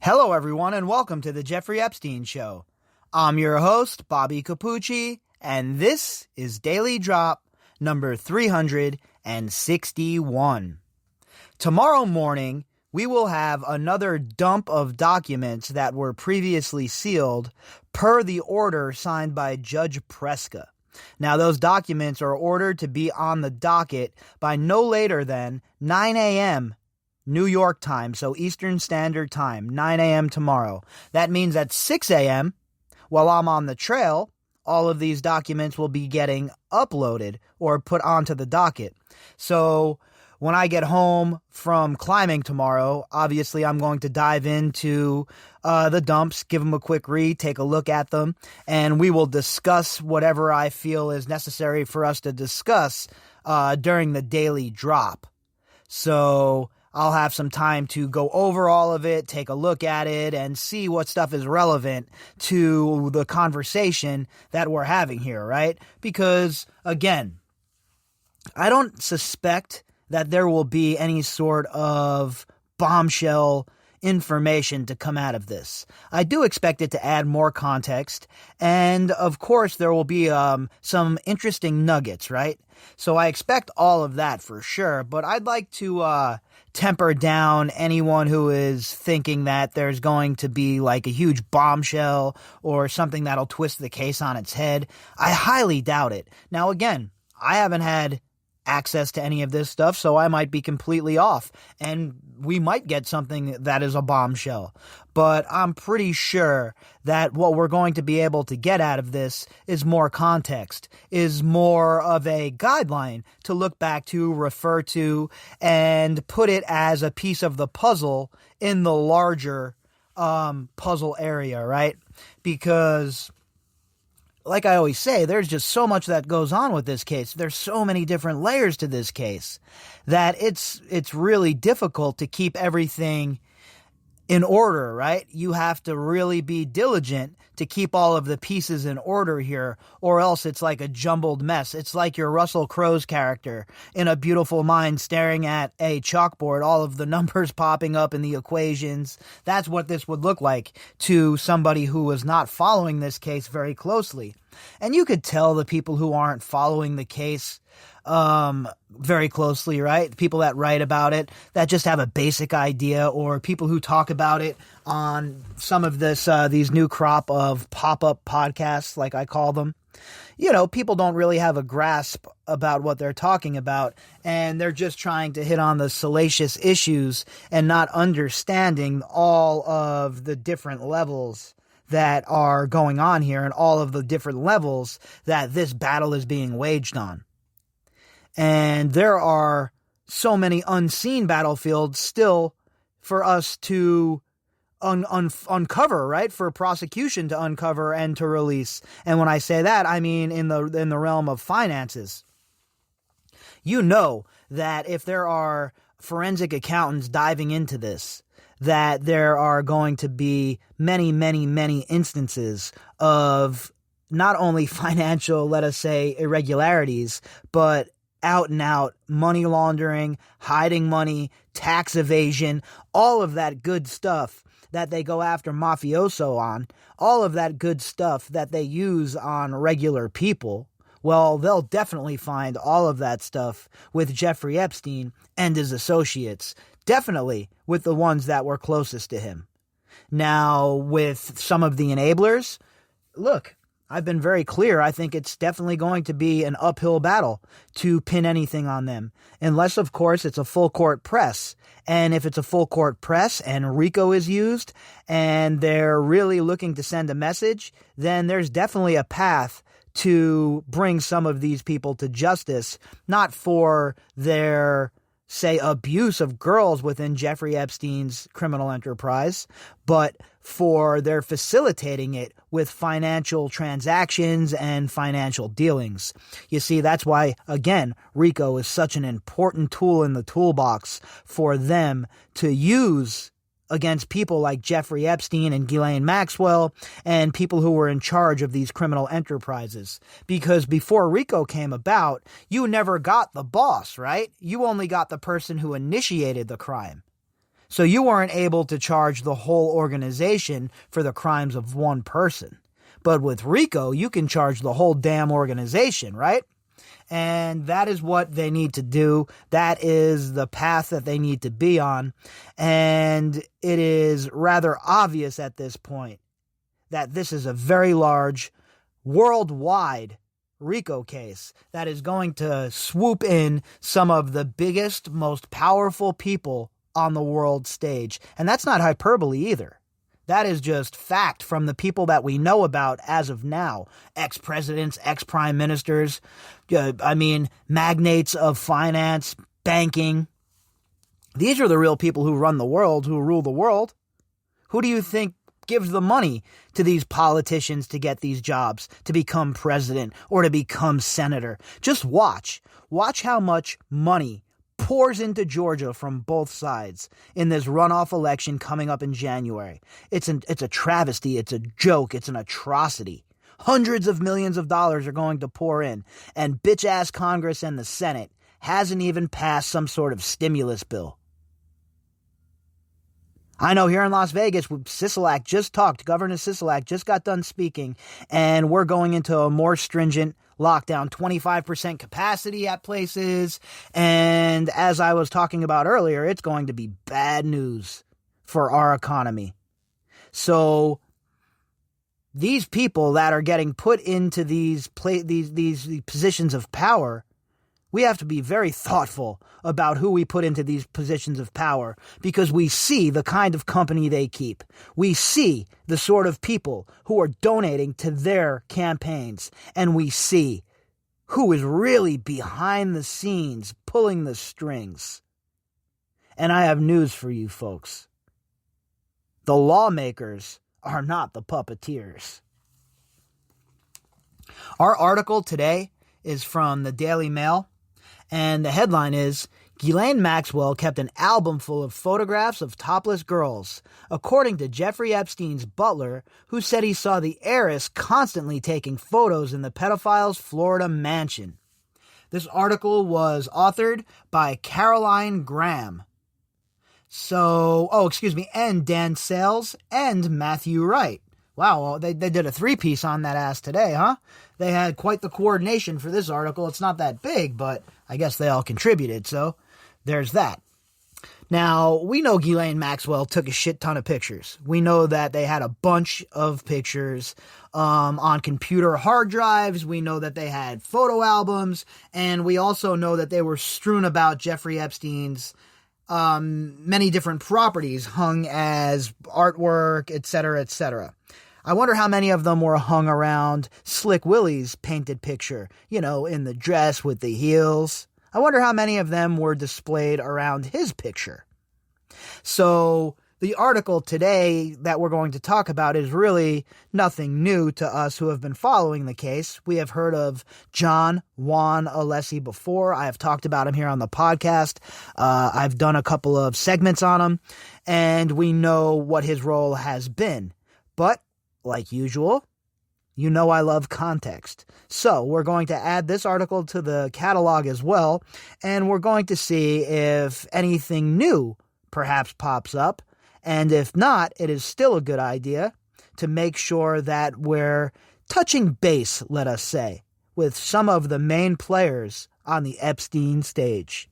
Hello, everyone, and welcome to the Jeffrey Epstein Show. I'm your host, Bobbycapucci, and this is Daily Drop number 361. Tomorrow morning, we will have another dump of documents that were previously sealed per the order signed by Judge Preska. Now, those documents are ordered to be on the docket by no later than 9 a.m. New York time, so Eastern Standard Time, 9 a.m. tomorrow. That means at 6 a.m., while I'm on the trail, all of these documents will be getting uploaded or put onto the docket. So when I get home from climbing tomorrow, obviously I'm going to dive into the dumps, give them a quick read, take a look at them, and we will discuss whatever I feel is necessary for us to discuss during the daily drop. So I'll have some time to go over all of it, take a look at it, and see what stuff is relevant to the conversation that we're having here, right? Because, again, I don't suspect that there will be any sort of bombshell information to come out of this. I do expect it to add more context, and of course there will be some interesting nuggets, right? So I expect all of that for sure, but I'd like to temper down anyone who is thinking that there's going to be like a huge bombshell or something that'll twist the case on its head. I highly doubt it. Now again, I haven't had access to any of this stuff, so I might be completely off, and we might get something that is a bombshell. But I'm pretty sure that what we're going to be able to get out of this is more context, is more of a guideline to look back to, refer to, and put it as a piece of the puzzle in the larger puzzle area, right? Because like I always say, there's just so much that goes on with this case. There's so many different layers to this case that it's really difficult to keep everything in order, right? You have to really be diligent to keep all of the pieces in order here, or else it's like a jumbled mess. It's like your Russell Crowe's character in A Beautiful Mind staring at a chalkboard, all of the numbers popping up in the equations. That's what this would look like to somebody who was not following this case very closely. And you could tell the people who aren't following the case very closely, right? People that write about it, that just have a basic idea, or people who talk about it on some of these new crop of pop-up podcasts, like I call them. You know, people don't really have a grasp about what they're talking about, and they're just trying to hit on the salacious issues and not understanding all of the different levels that are going on here and all of the different levels that this battle is being waged on. And there are so many unseen battlefields still for us to uncover, right? For prosecution to uncover and to release. And when I say that, I mean in the realm of finances. You know that if there are forensic accountants diving into this, that there are going to be many, many, many instances of not only financial, let us say, irregularities, but out and out money laundering, hiding money, tax evasion, all of that good stuff that they go after mafioso on, all of that good stuff that they use on regular people. Well, they'll definitely find all of that stuff with Jeffrey Epstein and his associates, definitely with the ones that were closest to him. Now, with some of the enablers, look, I've been very clear. I think it's definitely going to be an uphill battle to pin anything on them, unless, of course, it's a full court press. And if it's a full court press and RICO is used and they're really looking to send a message, then there's definitely a path to bring some of these people to justice, not for their, say, abuse of girls within Jeffrey Epstein's criminal enterprise, but for their facilitating it with financial transactions and financial dealings. You see, that's why, again, RICO is such an important tool in the toolbox for them to use against people like Jeffrey Epstein and Ghislaine Maxwell and people who were in charge of these criminal enterprises. Because before RICO came about, you never got the boss, right? You only got the person who initiated the crime. So you weren't able to charge the whole organization for the crimes of one person. But with RICO, you can charge the whole damn organization, right? And that is what they need to do. That is the path that they need to be on. And it is rather obvious at this point that this is a very large, worldwide RICO case that is going to swoop in some of the biggest, most powerful people on the world stage. And that's not hyperbole either. That is just fact from the people that we know about as of now. Ex-presidents, ex-prime ministers, magnates of finance, banking. These are the real people who run the world, who rule the world. Who do you think gives the money to these politicians to get these jobs, to become president or to become senator? Just watch. Watch how much money pours into Georgia from both sides in this runoff election coming up in January. It's a travesty. It's a joke. It's an atrocity. Hundreds of millions of dollars are going to pour in, and bitch-ass Congress and the Senate hasn't even passed some sort of stimulus bill. I know here in Las Vegas, Governor Sisolak just got done speaking, and we're going into a more stringent lockdown, 25% capacity at places. And as I was talking about earlier, it's going to be bad news for our economy. So these people that are getting put into these positions of power, we have to be very thoughtful about who we put into these positions of power, because we see the kind of company they keep. We see the sort of people who are donating to their campaigns, and we see who is really behind the scenes pulling the strings. And I have news for you folks. The lawmakers are not the puppeteers. Our article today is from the Daily Mail. And the headline is, Ghislaine Maxwell kept an album full of photographs of topless girls, according to Jeffrey Epstein's butler, who said he saw the heiress constantly taking photos in the pedophile's Florida mansion. This article was authored by Caroline Graham. And Dan Sales and Matthew Wright. Wow, they did a three-piece on that ass today, huh? They had quite the coordination for this article. It's not that big, but I guess they all contributed, so there's that. Now, we know Ghislaine Maxwell took a shit ton of pictures. We know that they had a bunch of pictures on computer hard drives. We know that they had photo albums, and we also know that they were strewn about Jeffrey Epstein's many different properties, hung as artwork, etc., etc. I wonder how many of them were hung around Slick Willie's painted picture, in the dress with the heels. I wonder how many of them were displayed around his picture. So the article today that we're going to talk about is really nothing new to us who have been following the case. We have heard of Jaun Alessi before. I have talked about him here on the podcast. I've done a couple of segments on him, and we know what his role has been. But like usual, I love context. So we're going to add this article to the catalog as well, and we're going to see if anything new perhaps pops up. And if not, it is still a good idea to make sure that we're touching base, let us say, with some of the main players on the Epstein stage.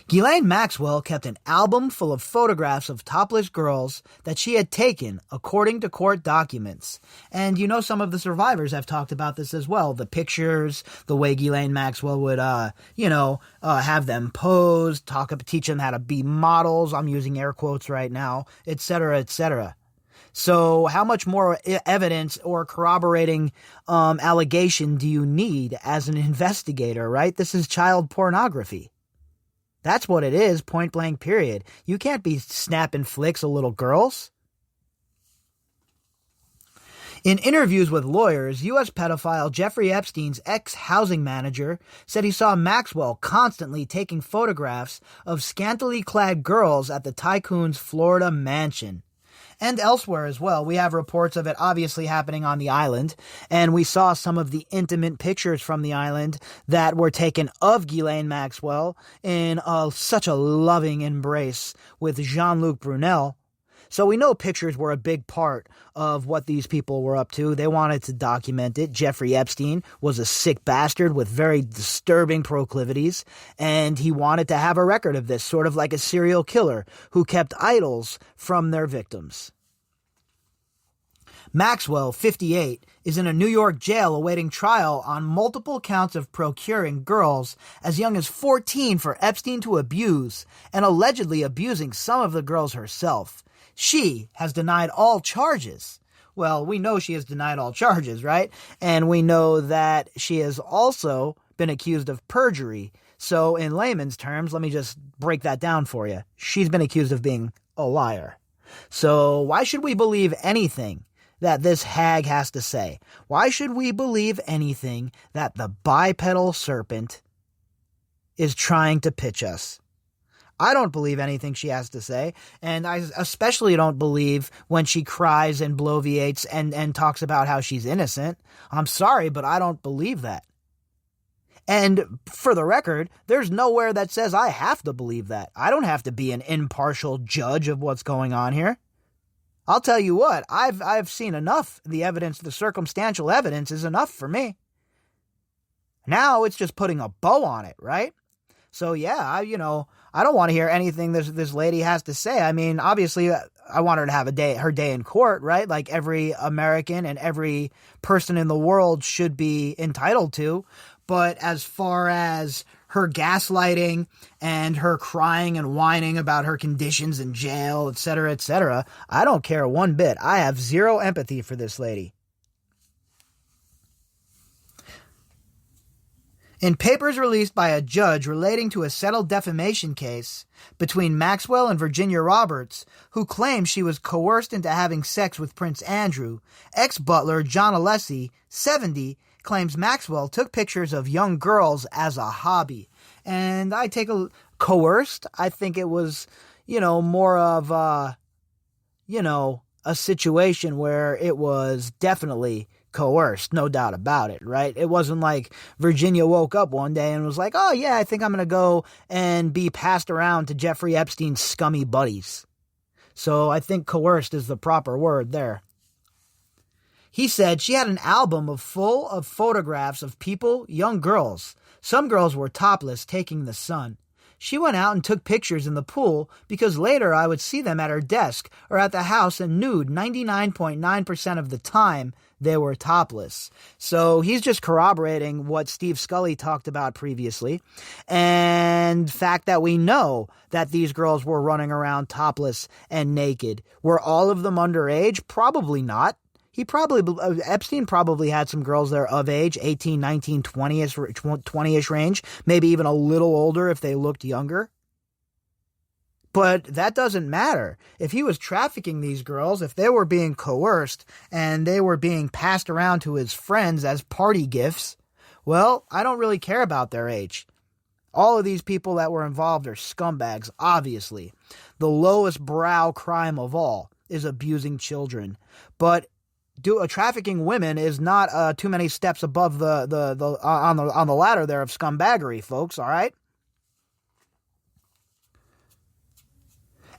Ghislaine Maxwell kept an album full of photographs of topless girls that she had taken, according to court documents. And some of the survivors have talked about this as well. The pictures, the way Ghislaine Maxwell would, have them pose, teach them how to be models. I'm using air quotes right now, etc., etc. So how much more evidence or corroborating allegation do you need as an investigator, right? This is child pornography. That's what it is, point blank, period. You can't be snapping flicks of little girls. In interviews with lawyers, U.S. pedophile Jeffrey Epstein's ex-housing manager said he saw Maxwell constantly taking photographs of scantily clad girls at the tycoon's Florida mansion. and elsewhere as well. We have reports of it obviously happening on the island, and we saw some of the intimate pictures from the island that were taken of Ghislaine Maxwell in such a loving embrace with Jean-Luc Brunel. So we know pictures were a big part of what these people were up to. They wanted to document it. Jeffrey Epstein was a sick bastard with very disturbing proclivities, and he wanted to have a record of this, sort of like a serial killer who kept idols from their victims. Maxwell, 58, is in a New York jail awaiting trial on multiple counts of procuring girls as young as 14 for Epstein to abuse and allegedly abusing some of the girls herself. She has denied all charges. Well, we know she has denied all charges, right? And we know that she has also been accused of perjury. So in layman's terms, let me just break that down for you. She's been accused of being a liar. So why should we believe anything that this hag has to say? Why should we believe anything that the bipedal serpent is trying to pitch us? I don't believe anything she has to say, and I especially don't believe when she cries and bloviates and talks about how she's innocent. I'm sorry, but I don't believe that. And for the record, there's nowhere that says I have to believe that. I don't have to be an impartial judge of what's going on here. I'll tell you what, I've seen enough. The evidence, the circumstantial evidence is enough for me. Now it's just putting a bow on it, right? So yeah, I don't want to hear anything this lady has to say. I mean, obviously, I want her to have her day in court, right? Like every American and every person in the world should be entitled to. But as far as her gaslighting and her crying and whining about her conditions in jail, etc., I don't care one bit. I have zero empathy for this lady. In papers released by a judge relating to a settled defamation case between Maxwell and Virginia Roberts, who claimed she was coerced into having sex with Prince Andrew, ex-butler John Alessi, 70, claims Maxwell took pictures of young girls as a hobby. And I take coerced. I think it was, more of, a situation where it was definitely coerced, no doubt about it, right? It wasn't like Virginia woke up one day and was like, oh yeah, I think I'm going to go and be passed around to Jeffrey Epstein's scummy buddies. So I think coerced is the proper word there. He said she had an album full of photographs of people, young girls. Some girls were topless, taking the sun. She went out and took pictures in the pool because later I would see them at her desk or at the house and nude 99.9% of the time they were topless. So he's just corroborating what Steve Scully talked about previously. And fact that we know that these girls were running around topless and naked. Were all of them underage? Probably not. Epstein probably had some girls there of age, 18, 19, 20-ish range, maybe even a little older if they looked younger. But that doesn't matter. If he was trafficking these girls, if they were being coerced and they were being passed around to his friends as party gifts, well, I don't really care about their age. All of these people that were involved are scumbags, obviously. The lowest brow crime of all is abusing children. But trafficking women is not too many steps above on the ladder there of scumbaggery, folks, all right?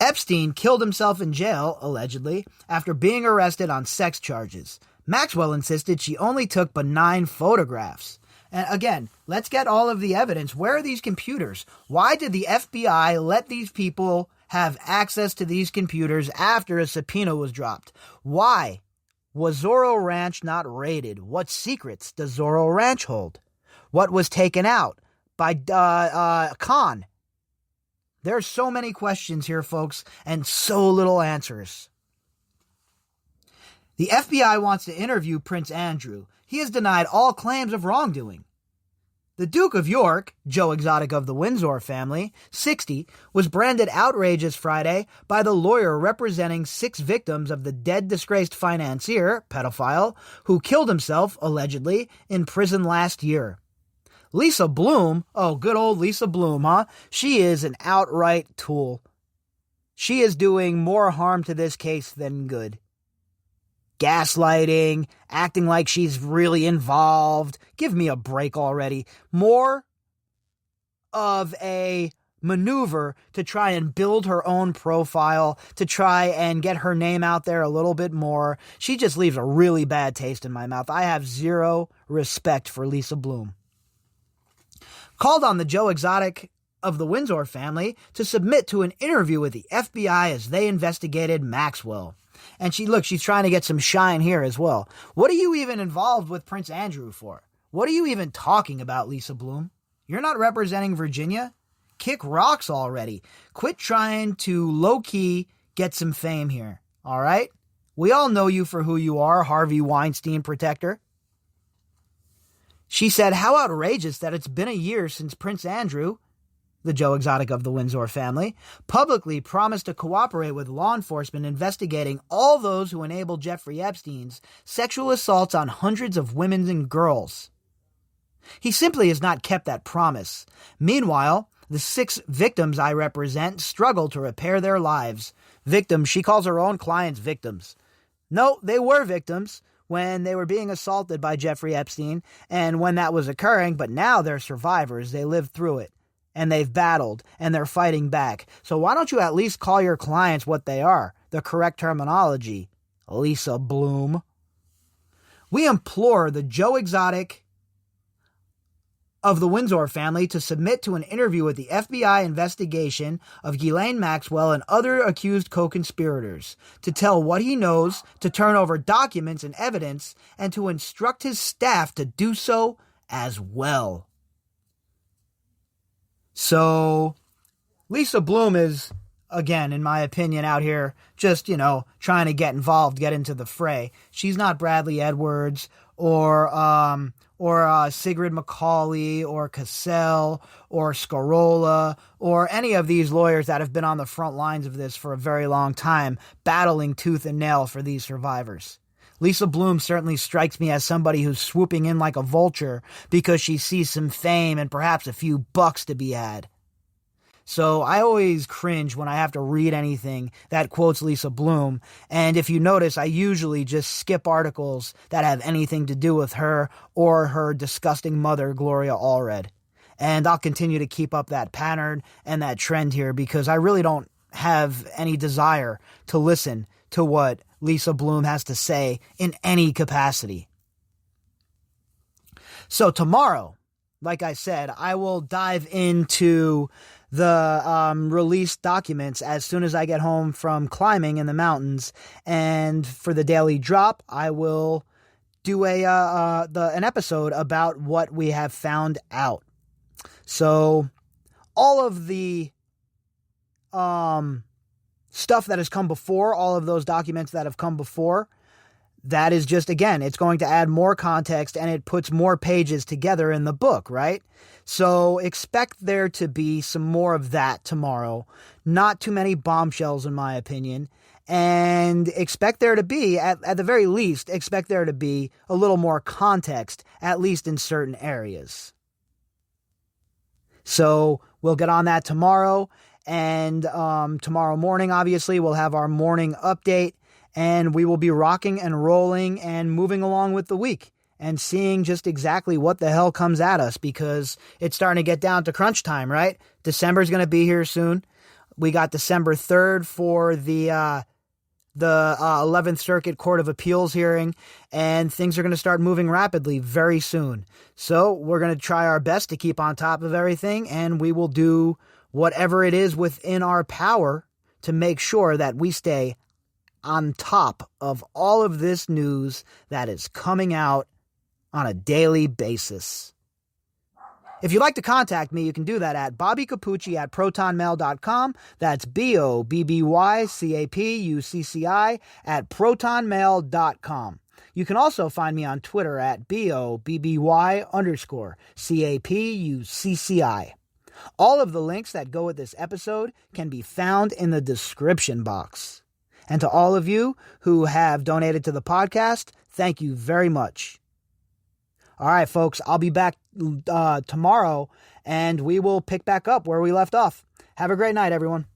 Epstein killed himself in jail, allegedly, after being arrested on sex charges. Maxwell insisted she only took benign photographs. And again, let's get all of the evidence. Where are these computers? Why did the FBI let these people have access to these computers after a subpoena was dropped? Why was Zorro Ranch not raided? What secrets does Zorro Ranch hold? What was taken out by Khan? There's so many questions here, folks, and so little answers. The FBI wants to interview Prince Andrew. He has denied all claims of wrongdoing. The Duke of York, Joe Exotic of the Windsor family, 60, was branded outrageous Friday by the lawyer representing 6 victims of the dead disgraced financier, pedophile, who killed himself, allegedly, in prison last year. Lisa Bloom, oh, good old Lisa Bloom, huh? She is an outright tool. She is doing more harm to this case than good. Gaslighting, acting like she's really involved. Give me a break already. More of a maneuver to try and build her own profile, to try and get her name out there a little bit more. She just leaves a really bad taste in my mouth. I have zero respect for Lisa Bloom. Called on the Joe Exotic of the Windsor family to submit to an interview with the FBI as they investigated Maxwell. And she's trying to get some shine here as well. What are you even involved with Prince Andrew for? What are you even talking about, Lisa Bloom? You're not representing Virginia? Kick rocks already. Quit trying to low-key get some fame here, all right? We all know you for who you are, Harvey Weinstein protector. She said, how outrageous that it's been a year since Prince Andrew, the Joe Exotic of the Windsor family, publicly promised to cooperate with law enforcement investigating all those who enabled Jeffrey Epstein's sexual assaults on hundreds of women and girls. He simply has not kept that promise. Meanwhile, the 6 victims I represent struggle to repair their lives. Victims, she calls her own clients victims. No, they were victims when they were being assaulted by Jeffrey Epstein and when that was occurring, but now they're survivors. They lived through it. And they've battled, and they're fighting back. So why don't you at least call your clients what they are, the correct terminology, Lisa Bloom? We implore the Joe Exotic of the Windsor family to submit to an interview with the FBI investigation of Ghislaine Maxwell and other accused co-conspirators, to tell what he knows, to turn over documents and evidence, and to instruct his staff to do so as well. So, Lisa Bloom is, again, in my opinion, out here just, trying to get involved, get into the fray. She's not Bradley Edwards or Sigrid McCauley or Cassell or Scarola or any of these lawyers that have been on the front lines of this for a very long time, battling tooth and nail for these survivors. Lisa Bloom certainly strikes me as somebody who's swooping in like a vulture because she sees some fame and perhaps a few bucks to be had. So I always cringe when I have to read anything that quotes Lisa Bloom. And if you notice, I usually just skip articles that have anything to do with her or her disgusting mother, Gloria Allred. And I'll continue to keep up that pattern and that trend here because I really don't have any desire to listen to what Lisa Bloom has to say in any capacity. So tomorrow, like I said, I will dive into the released documents as soon as I get home from climbing in the mountains. And for the daily drop, I will do an episode about what we have found out. So all of the stuff that has come before, all of those documents that have come before, that is just, again, it's going to add more context and it puts more pages together in the book, right? So expect there to be some more of that tomorrow. Not too many bombshells, in my opinion. And expect there to be, at the very least, expect there to be a little more context, at least in certain areas. So we'll get on that tomorrow. And tomorrow morning, obviously, we'll have our morning update. And we will be rocking and rolling and moving along with the week and seeing just exactly what the hell comes at us because it's starting to get down to crunch time, right? December's going to be here soon. We got December 3rd for the 11th Circuit Court of Appeals hearing, and things are going to start moving rapidly very soon. So we're going to try our best to keep on top of everything, and we will do whatever it is within our power to make sure that we stay on top of all of this news that is coming out on a daily basis. If you'd like to contact me, you can do that at bobbycapucci@protonmail.com. That's BOBBYCAPUCCI at protonmail.com. You can also find me on Twitter at BOBBY_CAPUCCI. All of the links that go with this episode can be found in the description box. And to all of you who have donated to the podcast, thank you very much. All right, folks, I'll be back tomorrow, and we will pick back up where we left off. Have a great night, everyone.